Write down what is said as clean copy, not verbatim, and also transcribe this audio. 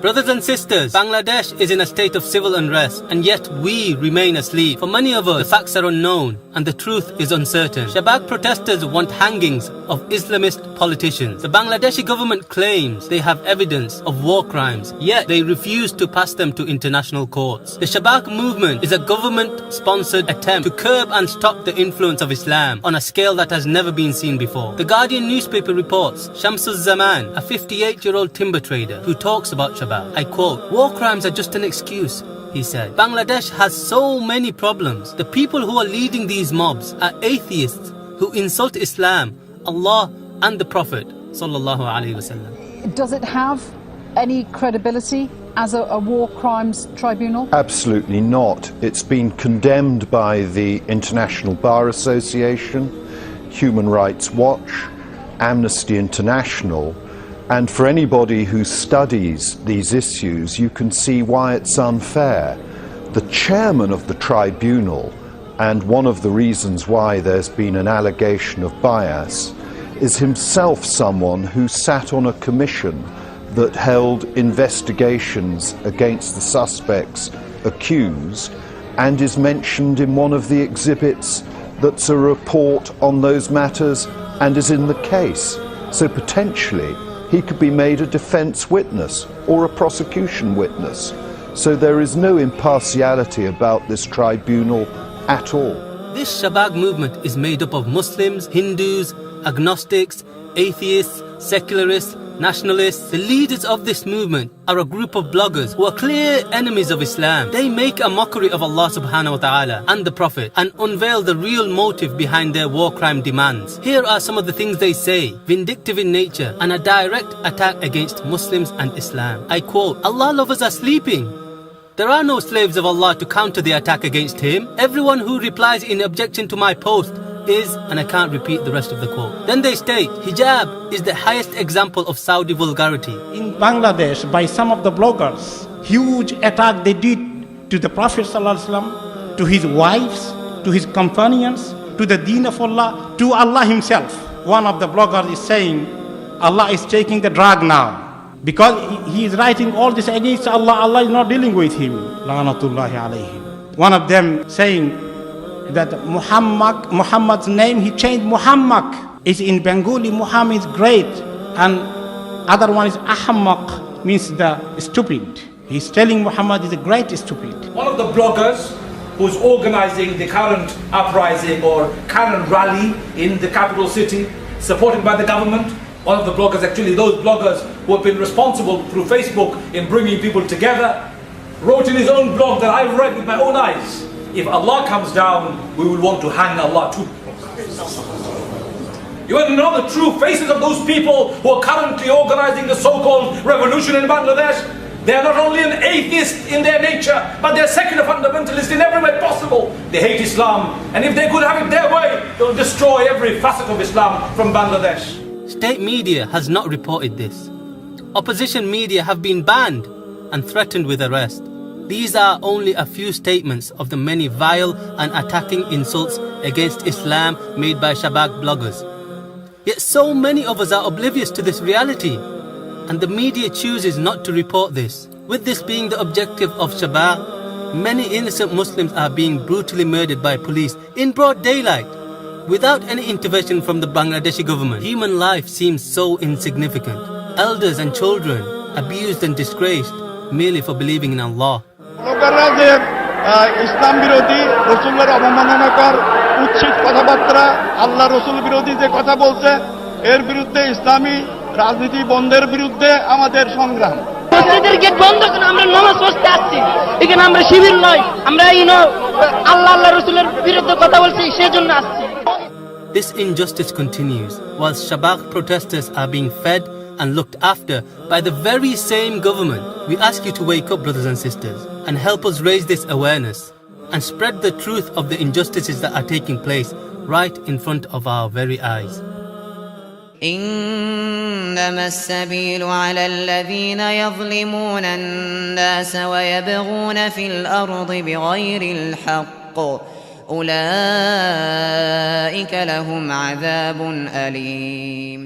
Brothers and sisters, Bangladesh is in a state of civil unrest, and yet we remain asleep. For many of us, the facts are unknown and the truth is uncertain. Shabak protesters want hangings of Islamist politicians. The Bangladeshi government claims they have evidence of war crimes, yet they refuse to pass them to international courts. The Shabak movement is a government-sponsored attempt to curb and stop the influence of Islam on a scale that has never been seen before. The Guardian newspaper reports Shamsuz Zaman, a 58-year-old timber trader who talks about Shabak. I quote, "War crimes are just an excuse," he said. Bangladesh has so many problems. The people who are leading these mobs are atheists who insult Islam, Allah and the Prophet sallallahu alaihi wasallam. Does it have any credibility as a war crimes tribunal? Absolutely not. It's been condemned by the International Bar Association, Human Rights Watch, Amnesty International, and for anybody who studies these issues, you can see why it's unfair. The chairman of the tribunal, and one of the reasons why there's been an allegation of bias, is himself someone who sat on a commission that held investigations against the suspects accused, and is mentioned in one of the exhibits that's a report on those matters and is in the case. So potentially he could be made a defense witness or a prosecution witness. So there is no impartiality about this tribunal at all. This Shabak movement is made up of Muslims, Hindus, agnostics, atheists, secularists, nationalists. The leaders of this movement are a group of bloggers who are clear enemies of Islam. They make a mockery of Allah subhanahu wa ta'ala and the Prophet and unveil the real motive behind their war crime demands. Here are some of the things they say, vindictive in nature and a direct attack against Muslims and Islam. I quote, "Allah lovers are sleeping. There are no slaves of Allah to counter the attack against him. Everyone who replies in objection to my post is," and I can't repeat the rest of the quote. Then they state, "Hijab is the highest example of Saudi vulgarity." In Bangladesh, by some of the bloggers, huge attack they did to the Prophet ﷺ, to his wives, to his companions, to the deen of Allah, to Allah himself. One of the bloggers is saying, Allah is taking the drug now. Because he is writing all this against Allah, Allah is not dealing with him. La'natullahi alayhim. One of them saying that Muhammad's name, he changed Muhammad. It's in Bengali, Muhammad is great. And other one is Ahmaq, means the stupid. He's telling Muhammad is a great stupid. One of the bloggers who's organizing the current uprising or current rally in the capital city, supported by the government, one of the bloggers, actually those bloggers who have been responsible through Facebook in bringing people together, wrote in his own blog that I've read with my own eyes, "If Allah comes down, we will want to hang Allah too." You want to know the true faces of those people who are currently organizing the so-called revolution in Bangladesh? They are not only an atheist in their nature, but they are secular fundamentalists in every way possible. They hate Islam, and if they could have it their way, they'll destroy every facet of Islam from Bangladesh. State media has not reported this. Opposition media have been banned and threatened with arrest. These are only a few statements of the many vile and attacking insults against Islam made by Shabak bloggers. Yet so many of us are oblivious to this reality, and the media chooses not to report this. With this being the objective of Shabak, many innocent Muslims are being brutally murdered by police in broad daylight, without any intervention from the Bangladeshi government. Human life seems so insignificant. Elders and children abused and disgraced merely for believing in Allah. ইসলাম বিরোধী রাসূলের অবমাননাকর উচ্ছিষ্ট কথাবার্তা আল্লাহ রাসূল বিরোধী যে কথা বলছে এর বিরুদ্ধে ইসলামী রাজনীতি বন্ধের বিরুদ্ধে আমাদের সংগ্রাম। মসজিদের গেট বন্ধ করে আমরা নামাজ পড়তে আসছি, এখানে আমরা শিবির নয়, আমরা আল্লাহ রাসূলের বিরুদ্ধে কথা বলছি সেজন্য আসছি। This injustice continues whilst Shabak protesters are being fed and looked after by the very same government. We ask you to wake up, brothers and sisters, and help us raise this awareness and spread the truth of the injustices that are taking place right in front of our very eyes. إنما السبيل على الذين يظلمون الناس ويبغون في الأرض بغير الحق أولئك لهم عذاب أليم